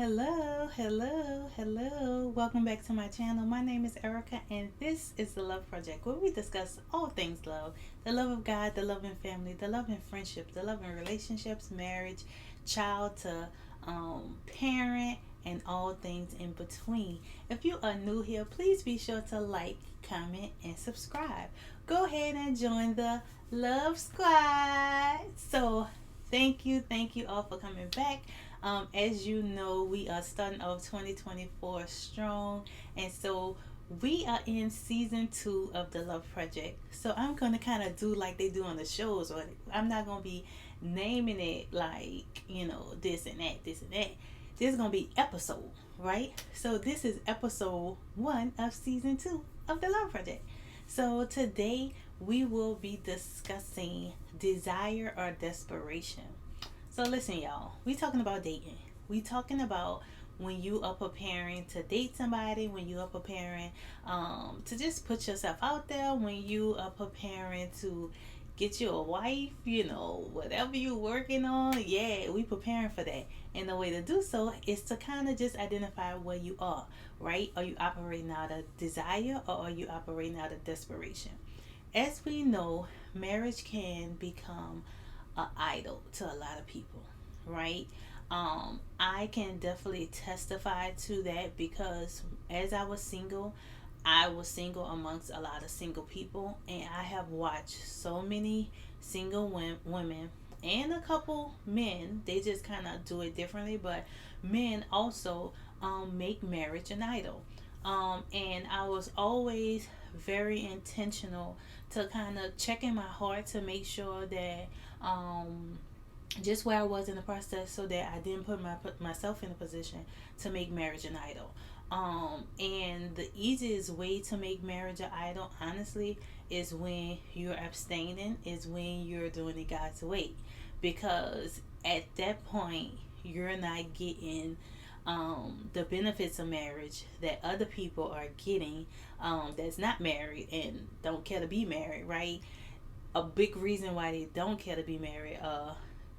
Hello, hello, hello. Welcome back to my channel. My name is Erica, and this is the Love Project, where we discuss all things love, the love of God, the love in family, the love in friendship, the love in relationships, marriage, child to parent, and all things in between. If you are new here, please be sure to like, comment, and subscribe. Go ahead and join the Love Squad. Thank you all for coming back. As you know, we are starting off 2024 strong, and so we are in season 2 of the Love Project. So I'm gonna kind of do like they do on the shows, or I'm not gonna be naming it like this and that, this and that. This is gonna be episode, right? So this is episode 1 of season 2 of the Love Project. So today we will be discussing desire or desperation. So listen, y'all. We talking about dating. We talking about when you are preparing to date somebody, when you are preparing to just put yourself out there, when you are preparing to get you a wife, whatever you working on. Yeah, we preparing for that. And the way to do so is to kind of just identify where you are, right? Are you operating out of desire, or are you operating out of desperation? As we know, marriage can become an idol to a lot of people, right? I can definitely testify to that because as I was single amongst a lot of single people, and I have watched so many single women and a couple men. They just kind of do it differently, but men also make marriage an idol. And I was always very intentional to kind of check in my heart to make sure that just where I was in the process, so that I didn't put myself in a position to make marriage an idol. And the easiest way to make marriage an idol, honestly, is when you're abstaining, is when you're doing it God's way. Because at that point, you're not getting the benefits of marriage that other people are getting, that's not married and don't care to be married, right? A big reason why they don't care to be married,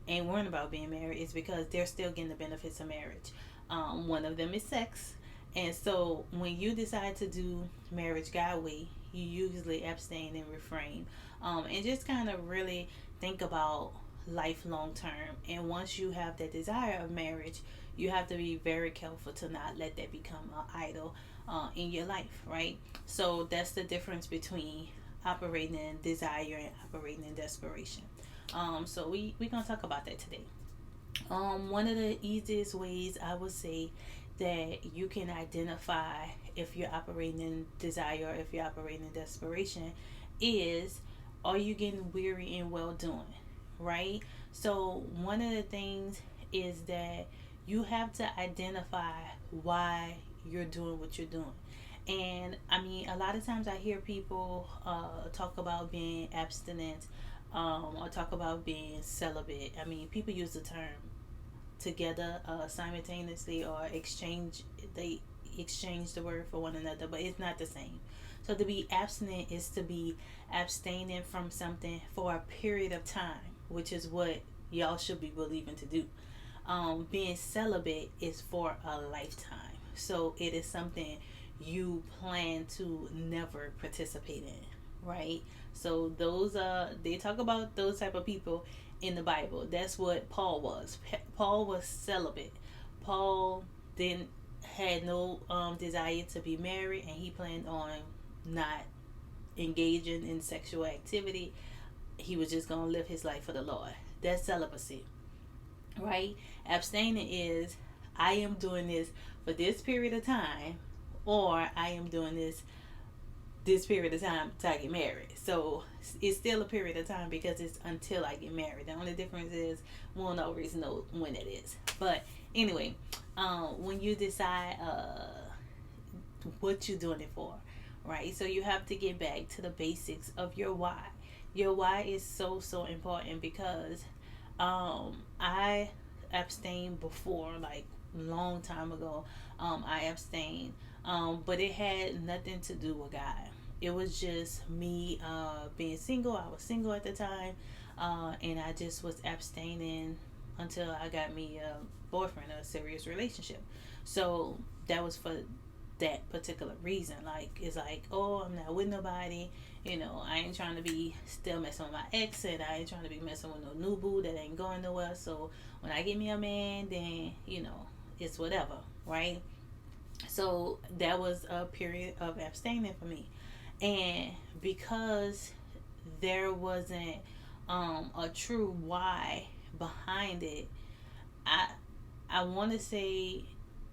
ain't worrying about being married, is because they're still getting the benefits of marriage. One of them is sex. And so when you decide to do marriage God way, you usually abstain and refrain, and just kind of really think about life long term. And once you have that desire of marriage, you have to be very careful to not let that become an idol in your life, right? So that's the difference between operating in desire and operating in desperation. So we're going to talk about that today. One of the easiest ways I would say that you can identify if you're operating in desire or if you're operating in desperation is, are you getting weary in well doing, right? So one of the things is that you have to identify why you're doing what you're doing. And I mean, a lot of times I hear people talk about being abstinent, or talk about being celibate. I mean, people use the term together simultaneously, or they exchange the word for one another, but it's not the same. So to be abstinent is to be abstaining from something for a period of time, which is what y'all should be believing to do. Being celibate is for a lifetime. So it is something you plan to never participate in, right? So those they talk about those type of people in the Bible. That's what Paul was. Paul was celibate. Paul didn't had no desire to be married, and he planned on not engaging in sexual activity. He was just gonna live his life for the Lord. That's celibacy, right? Abstaining is, I am doing this for this period of time, or I am doing this period of time till I get married. So it's still a period of time because it's until I get married. The only difference is we'll always know when it is. But anyway, when you decide what you're doing it for, right? So you have to get back to the basics of your why. Your why is so important because I abstained before, like long time ago. I abstained, but it had nothing to do with God. It was just me being single. I was single at the time, and I just was abstaining until I got me a boyfriend, a serious relationship. So that was for that particular reason. Like, it's like, oh, I'm not with nobody. I ain't trying to be still messing with my ex, and I ain't trying to be messing with no new boo that ain't going nowhere. So when I get me a man, then it's whatever, right? So that was a period of abstaining for me, and because there wasn't a true why behind it, I I want to say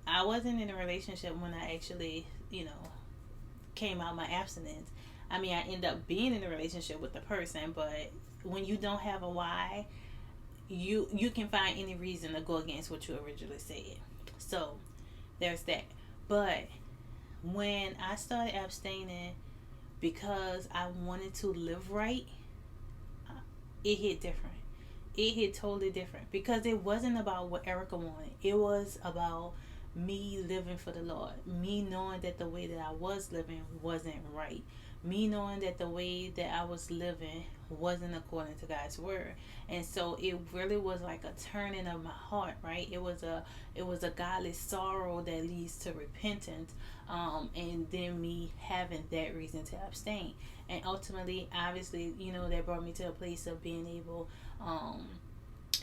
I wasn't in a relationship when I actually came out my abstinence. I mean, I end up being in a relationship with the person, but when you don't have a why, you can find any reason to go against what you originally said. So there's that. But when I started abstaining because I wanted to live right, it hit different. It hit totally different because it wasn't about what Erica wanted. It was about me living for the Lord. Me knowing that the way that I was living wasn't right. Me knowing that the way that I was living wasn't according to God's word. And so it really was like a turning of my heart, right? It was a godly sorrow that leads to repentance, and then me having that reason to abstain. And ultimately, obviously, that brought me to a place of being able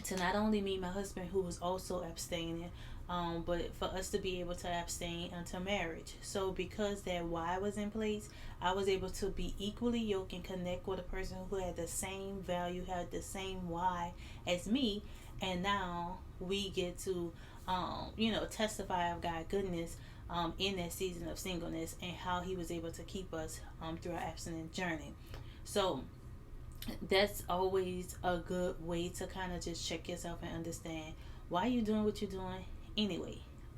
to not only meet my husband, who was also abstaining, but for us to be able to abstain until marriage. So because that why was in place, I was able to be equally yoked and connect with a person who had the same value, had the same why as me, and now we get to testify of God's goodness in that season of singleness, and how He was able to keep us through our abstinent journey. So that's always a good way to kind of just check yourself and understand why you doing what you're doing anyway.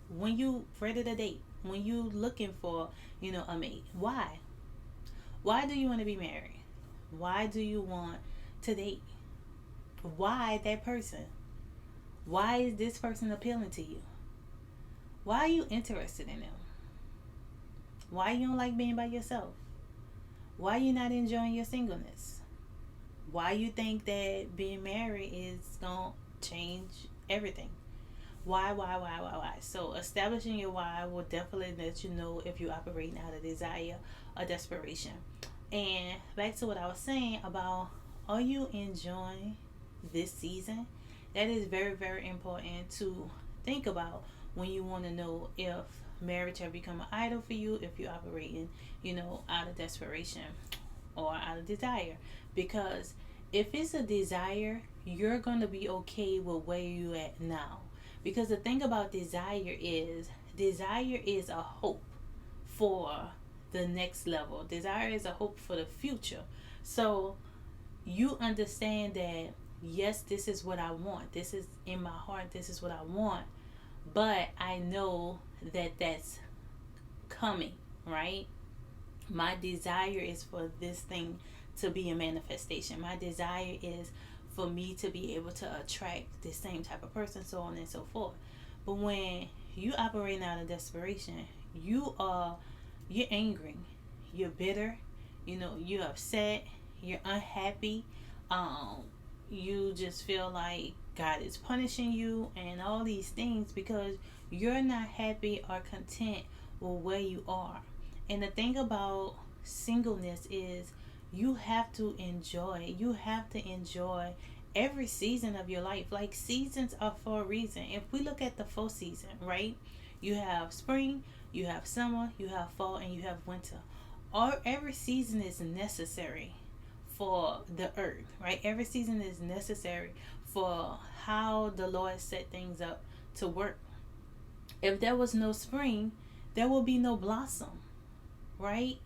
When you ready to date, when you looking for a mate, why do you want to be married? Why do you want to date? Why that person? Why is this person appealing to you? Why are you interested in them? Why you don't like being by yourself? Why you not enjoying your singleness? Why you think that being married is going to change everything? Why? So establishing your why will definitely let you know if you're operating out of desire or desperation. And back to what I was saying about, are you enjoying this season? That is very, very important to think about when you want to know if marriage have become an idol for you, if you're operating, out of desperation or out of desire. Because if it's a desire, you're going to be okay with where you at now. Because the thing about desire is a hope for the next level. Desire is a hope for the future. So you understand that, yes, this is what I want. This is in my heart. This is what I want. But I know that that's coming, right? My desire is for this thing to be a manifestation. My desire is for me to be able to attract the same type of person, so on and so forth. But when you operating out of desperation, you're angry, you're bitter, you're upset, you're unhappy, you just feel like God is punishing you and all these things because you're not happy or content with where you are. And the thing about singleness is you have to enjoy every season of your life. Like, seasons are for a reason. If we look at the 4 season, right? You have spring, you have summer, you have fall, and you have winter. Every season is necessary for the earth, right? Every season is necessary for how the Lord set things up to work. If there was no spring, there will be no blossom, right?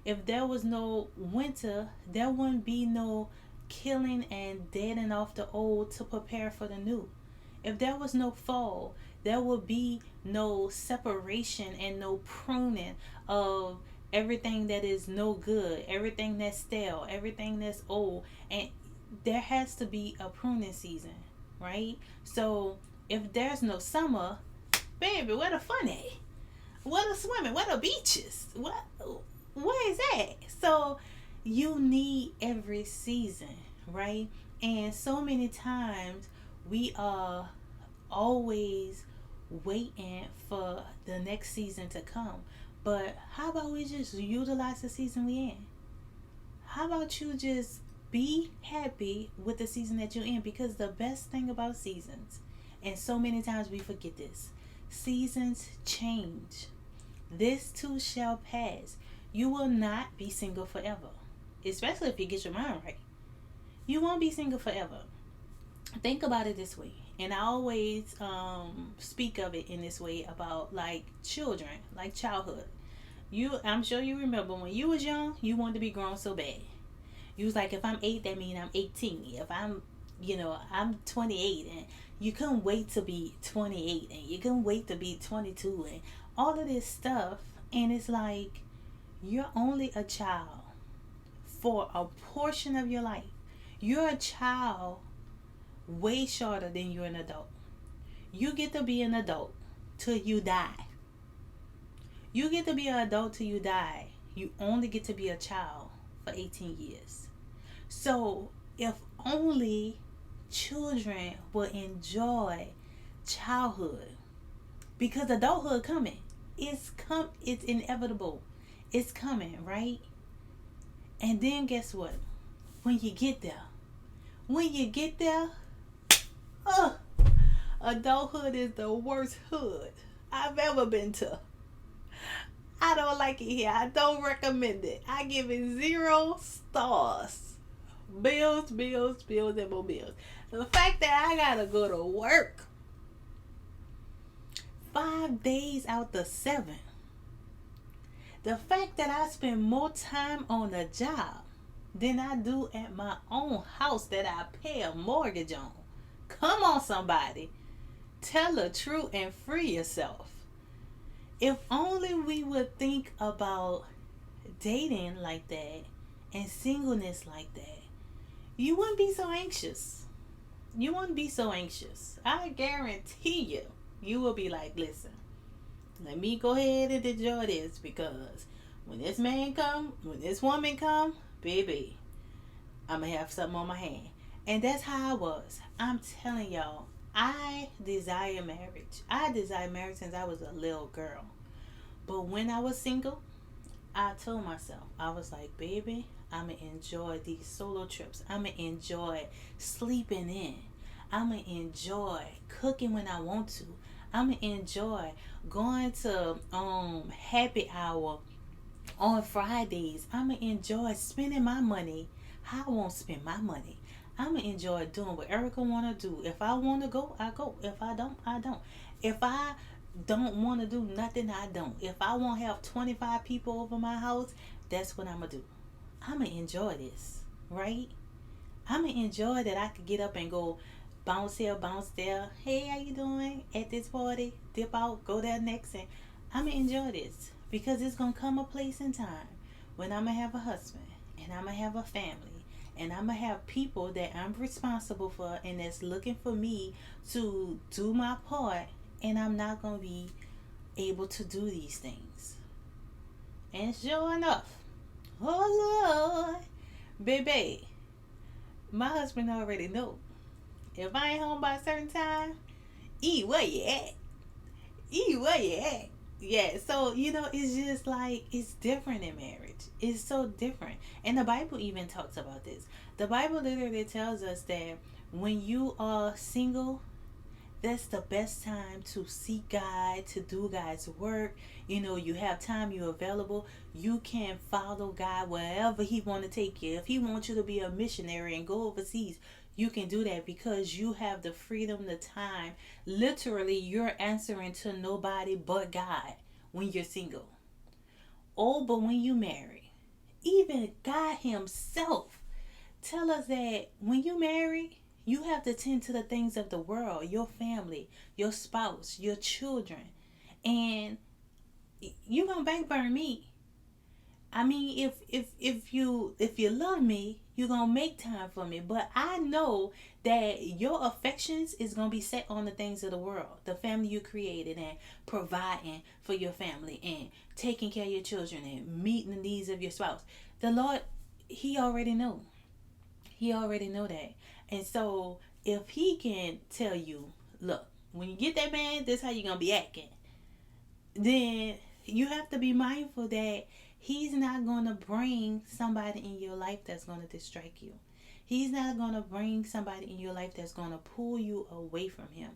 If there was no winter, there wouldn't be no killing and deading off the old to prepare for the new. If there was no fall, there would be no separation and no pruning of everything that is no good, everything that's stale, everything that's old. And there has to be a pruning season, right? So if there's no summer, baby, where the fun at? Where the swimming? Where the beaches? Where is that? So you need every season, right? And so many times We are always waiting for the next season to come. But how about we just utilize the season we in? How about you just be happy with the season that you're in? Because the best thing about seasons, and so many times we forget this, seasons change. This too shall pass. You will not be single forever, especially if you get your mind right. You won't be single forever. Think about it this way, and I always speak of it in this way about like children, like childhood. I'm sure you remember when you was young, you wanted to be grown so bad. You was like, if I'm 8, that means I'm 18. If I'm 28, and you couldn't wait to be 28, and you couldn't wait to be 22, and all of this stuff. And it's like, you're only a child for a portion of your life. You're a child way shorter than you're an adult. You get to be an adult till you die. You get to be an adult till you die. You only get to be a child for 18 years. So if only children will enjoy childhood, because adulthood coming. It's inevitable. It's coming, right? And then guess what? When you get there, oh, adulthood is the worst hood I've ever been to. I don't like it here. I don't recommend it. I give it 0 stars. Bills, and more bills. The fact that I gotta go to work 5 days out the 7. The fact that I spend more time on the job than I do at my own house that I pay a mortgage on. Come on, somebody. Tell the truth and free yourself. If only we would think about dating like that and singleness like that, you wouldn't be so anxious. You wouldn't be so anxious. I guarantee you, you will be like, listen, let me go ahead and enjoy this, because when this woman come, baby, I'm going to have something on my hand. And that's how I was. I'm telling y'all, I desire marriage. I desire marriage since I was a little girl. But when I was single, I told myself, I was like, baby, I'm going to enjoy these solo trips. I'm going to enjoy sleeping in. I'm going to enjoy cooking when I want to. I'm going to enjoy going to happy hour on Fridays. I'm going to enjoy spending my money how I want to spend my money. I'm going to enjoy doing what Erica want to do. If I want to go, I go. If I don't, I don't. If I don't want to do nothing, I don't. If I want to have 25 people over my house, that's what I'm going to do. I'm going to enjoy this, right? I'm going to enjoy that I could get up and go bounce here, bounce there. Hey, how you doing at this party? Dip out, go there next. And I'm going to enjoy this, because it's going to come a place in time when I'm going to have a husband and I'm going to have a family. And I'm going to have people that I'm responsible for and that's looking for me to do my part. And I'm not going to be able to do these things. And sure enough, oh Lord, baby, my husband already know. If I ain't home by a certain time, where you at? Where you at? Yeah, so, it's just like, it's different in marriage. It's so different. And the Bible even talks about this. The Bible literally tells us that when you are single, that's the best time to seek God, to do God's work. You have time, you're available. You can follow God wherever He want to take you. If He wants you to be a missionary and go overseas, you can do that, because you have the freedom, the time. Literally, you're answering to nobody but God when you're single. Oh, but when you marry, even God Himself tell us that when you marry, you have to tend to the things of the world, your family, your spouse, your children. And you gonna bank burn me. I mean, if you love me, you're gonna make time for me. But I know that your affections is gonna be set on the things of the world, the family you created, and providing for your family, and taking care of your children, and meeting the needs of your spouse. The Lord, He already know. He already know that. And so if he can tell you, look, when you get that man, this is how you're going to be acting, then you have to be mindful that he's not going to bring somebody in your life that's going to distract you. He's not going to bring somebody in your life that's going to pull you away from him.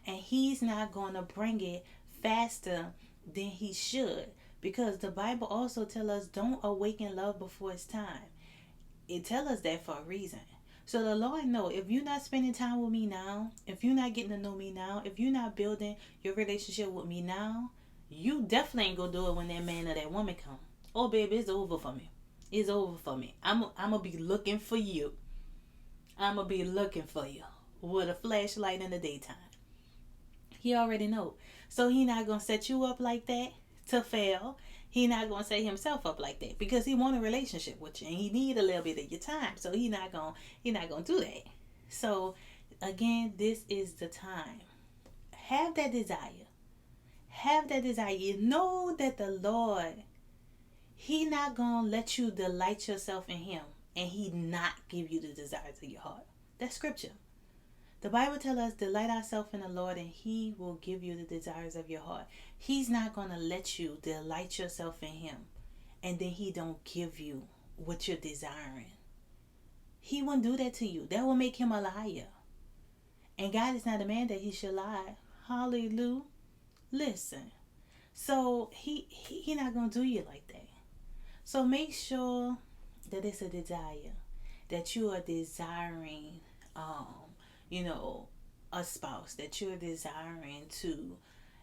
And he's not going to bring it faster than he should. Because the Bible also tells us don't awaken love before it's time. It tells us that for a reason. So the Lord know if you're not spending time with me now, if you're not getting to know me now, if you're not building your relationship with me now, you definitely ain't gonna do it when that man or that woman come. Oh baby, it's over for me. It's over for me. I'm gonna be looking for you. I'm gonna be looking for you with a flashlight in the daytime. He already know. So he not gonna set you up like that to fail. He not gonna set himself up like that because he want a relationship with you and he need a little bit of your time. So he not gonna do that. So again, this is the time. Have that desire. Have that desire. You know that the Lord, he not gonna let you delight yourself in him and he not give you the desires of your heart. That's scripture. The Bible tells us, delight ourselves in the Lord and he will give you the desires of your heart. He's not going to let you delight yourself in him and then he don't give you what you're desiring. He won't do that to you. That will make him a liar. And God is not a man that he should lie. Hallelujah. Listen. So he not going to do you like that. So make sure that it's a desire. That you are desiring a spouse, that you're desiring to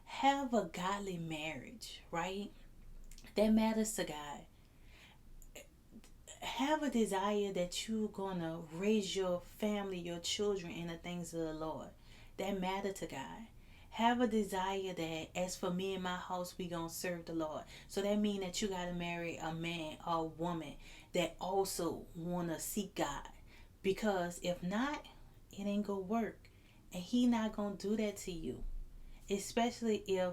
have a godly marriage, right? That matters to God. Have a desire that you're going to raise your family, your children in the things of the Lord. That matter to God. Have a desire that as for me and my house, we going to serve the Lord. So that means that you got to marry a man or a woman that also want to seek God. Because if not, it ain't gonna work. And he not gonna do that to you. Especially if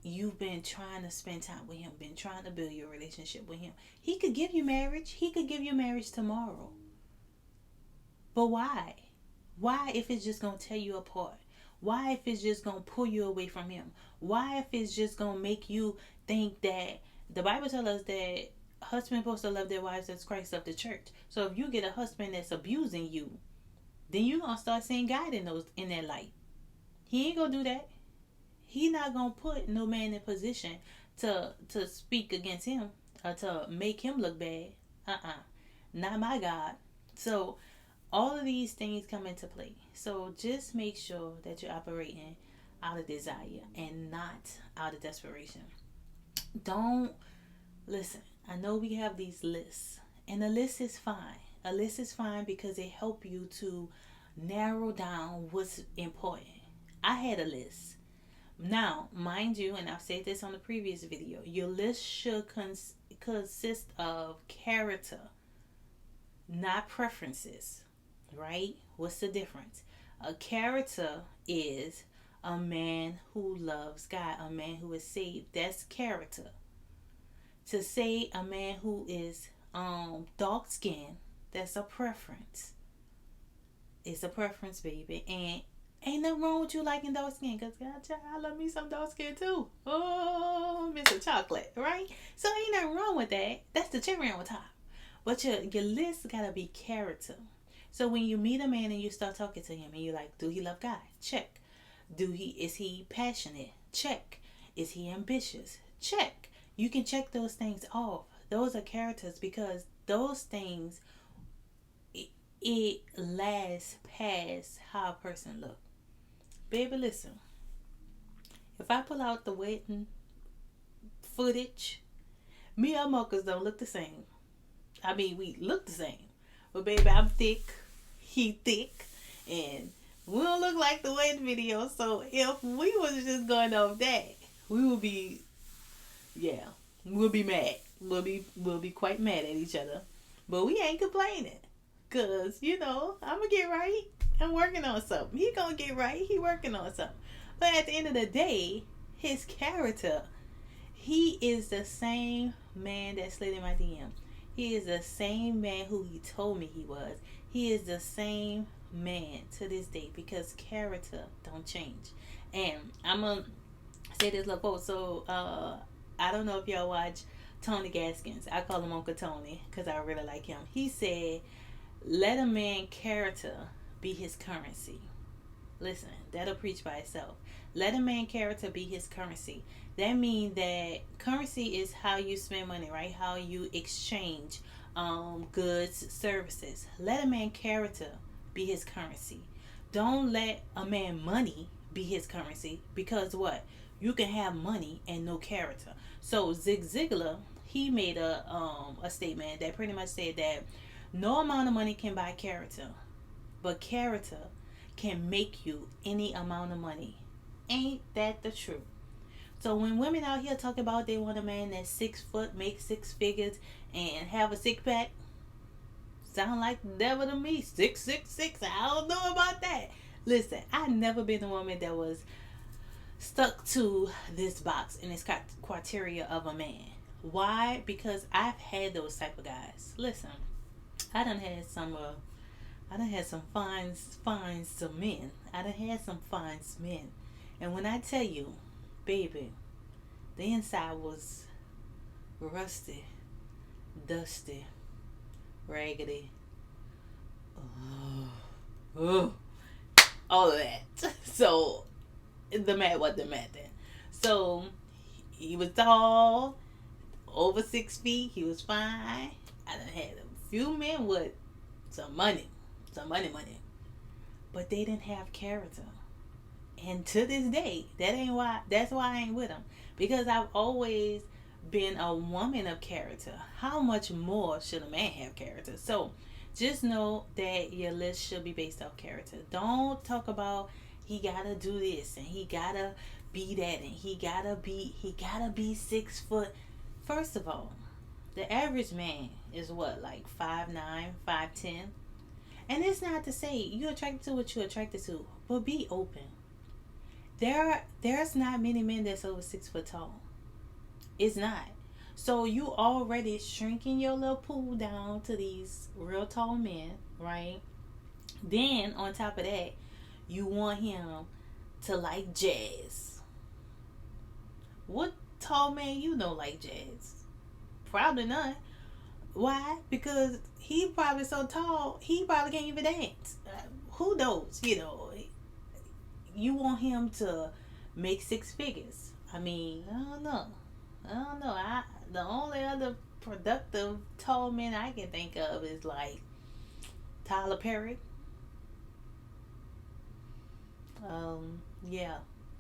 you've been trying to spend time with him, been trying to build your relationship with him. He could give you marriage. He could give you marriage tomorrow. But why? Why if it's just gonna tear you apart? Why if it's just gonna pull you away from him? Why if it's just gonna make you think that the Bible tells us that husbands supposed to love their wives as Christ loved the church. So if you get a husband that's abusing you, then you're going to start seeing God in that light. He ain't going to do that. He not going to put no man in position to speak against him or to make him look bad. Not my God. So all of these things come into play. So just make sure that you're operating out of desire and not out of desperation. Don't listen. I know we have these lists, and a list is fine. A list is fine because it helps you to narrow down what's important. I had a list. Now, mind you, and I've said this on the previous video, your list should consist of character, not preferences, right? What's the difference? A character is a man who loves God, a man who is saved. That's character. To say a man who is dark skinned, that's a preference. It's a preference, baby. And ain't nothing wrong with you liking dark skin, because God, I love me some dark skin too. Oh, Mr. Chocolate, right? So ain't nothing wrong with that. That's the cherry on top. But your list gotta be character. So when you meet a man and you start talking to him and you're like, do he love God? Check. Is he passionate? Check. Is he ambitious? Check. You can check those things off. Those are characters because those things, it lasts past how a person look. Baby, listen. If I pull out the wedding footage, me and Marcus don't look the same. I mean, we look the same. But baby, I'm thick. He thick. And we don't look like the wedding video. So if we was just going off that, we would be... yeah, we'll be mad. We'll be quite mad at each other. But we ain't complaining. Because, I'm going to get right. I'm working on something. He going to get right. He working on something. But at the end of the day, his character, he is the same man that slid in my DM. He is the same man who he told me he was. He is the same man to this day because character don't change. And I'm gonna say this little quote. So I don't know if y'all watch Tony Gaskins. I call him Uncle Tony because I really like him. He said, "Let a man character be his currency." Listen, that'll preach by itself. Let a man character be his currency. That means that currency is how you spend money, right? How you exchange goods, services. Let a man character be his currency. Don't let a man money be his currency, because what? You can have money and no character. So Zig Ziglar, he made a statement that pretty much said that no amount of money can buy character, but character can make you any amount of money. Ain't that the truth? So when women out here talk about they want a man that's 6 foot, make 6 figures, and have a six pack, sound like the devil to me. 666. I don't know about that. Listen, I've never been a woman that was stuck to this box and this criteria of a man. Why? Because I've had those type of guys. Listen, I done had some fines to men. I done had some fines men. And when I tell you, baby, the inside was rusty, dusty, raggedy. All of that. So, the man wasn't the man then. So, he was tall, over 6 feet. He was fine. I done had a few men with some money. But they didn't have character. And to this day, that's why I ain't with them. Because I've always been a woman of character. How much more should a man have character? So just know that your list should be based off character. Don't talk about he gotta do this and he gotta be that and he gotta be 6 foot. First of all, the average man is what, like 5'9", 5'10"? And it's not to say you're attracted to what you're attracted to, but be open. There's not many men that's over 6 foot tall. It's not. So you already shrinking your little pool down to these real tall men, right? Then on top of that, you want him to like jazz. What tall man you know like jazz? Probably none. Why? Because he probably so tall, he probably can't even dance. Who knows? You want him to make 6 figures. I mean, I don't know. The only other productive tall men I can think of is like Tyler Perry. Yeah,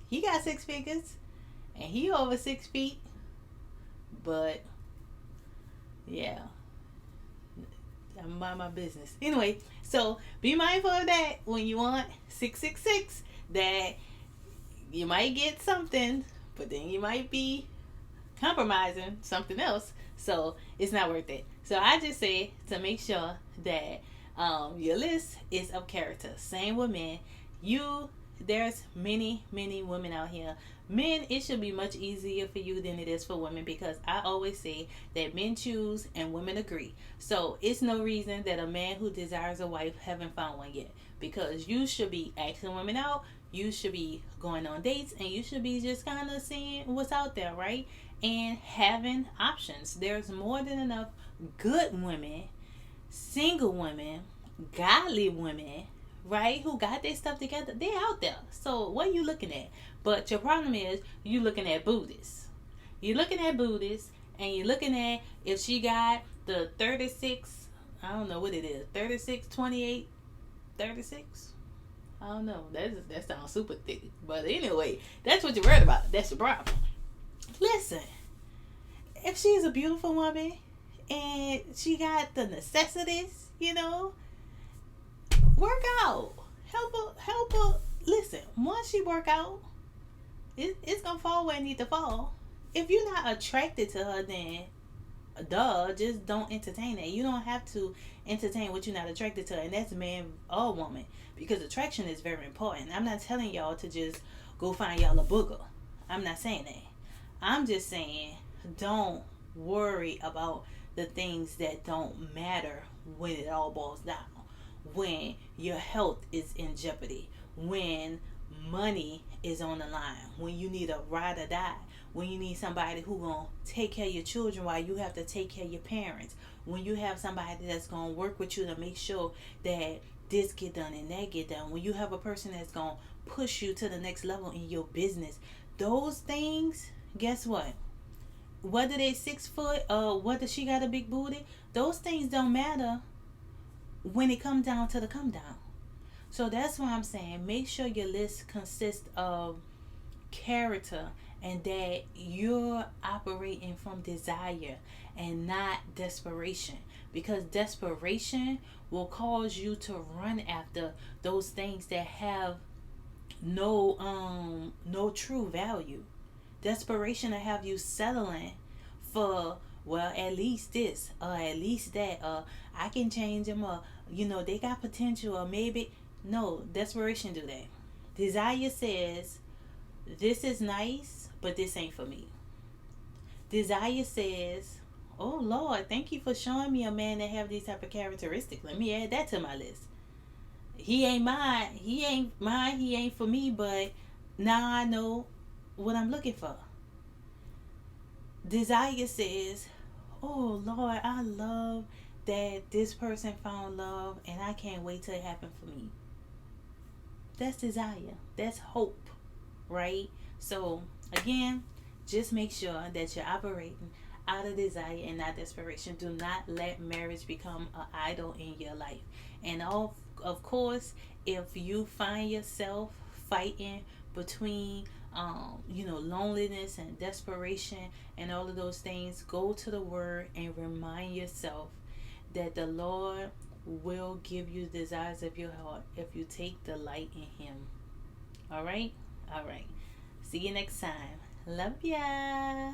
he got 6 figures, and he over 6 feet. But yeah, I'm mind my business. Anyway, so be mindful of that when you want 666. That you might get something, but then you might be compromising something else. So it's not worth it. So I just say to make sure that your list is of character. Same with men. There's many women out here. Men, it should be much easier for you than it is for women, because I always say that men choose and women agree. So it's no reason that a man who desires a wife haven't found one yet, because you should be asking women out, you should be going on dates, and you should be just kind of seeing what's out there, right? And having options. There's more than enough good women, single women, godly women, right, who got their stuff together. They're out there. So what are you looking at? But your problem is you looking at booties. You're looking at booties, and you're looking at if she got the 36, I don't know what it is, 36, 28, 36. I don't know. That sounds super thick. But anyway, that's what you're worried about. That's your problem. Listen, if she's a beautiful woman and she got the necessities, work out. Help her. Listen, once she work out, it's going to fall where it needs to fall. If you're not attracted to her, then just don't entertain it. You don't have to entertain what you're not attracted to, and that's man or woman, because attraction is very important. I'm not telling y'all to just go find y'all a booger. I'm not saying that. I'm just saying don't worry about the things that don't matter when it all boils down. When your health is in jeopardy, when money is on the line, when you need a ride or die, when you need somebody who gonna take care of your children while you have to take care of your parents, when you have somebody that's gonna work with you to make sure that this get done and that get done, when you have a person that's gonna push you to the next level in your business, those things, guess what? Whether they 6 foot or whether she got a big booty, those things don't matter when it comes down to the come down. So that's why I'm saying make sure your list consists of character and that you're operating from desire and not desperation, because desperation will cause you to run after those things that have no true value. Desperation will have you settling for, well, at least this or at least that, I can change them, or they got potential, or maybe. No, desperation do that. Desire says this is nice, but this ain't for me. Desire says, oh Lord, thank you for showing me a man that have these type of characteristics, let me add that to my list. He ain't mine, he ain't for me, but now I know what I'm looking for. Desire says, oh Lord, I love that this person found love and I can't wait till it happen for me. That's desire. That's hope, right? So again, just make sure that you're operating out of desire and not desperation. Do not let marriage become an idol in your life. And of course, if you find yourself fighting between loneliness and desperation and all of those things, go to the word and remind yourself that the Lord will give you the desires of your heart if you take delight in him. All right. See you next time. Love ya.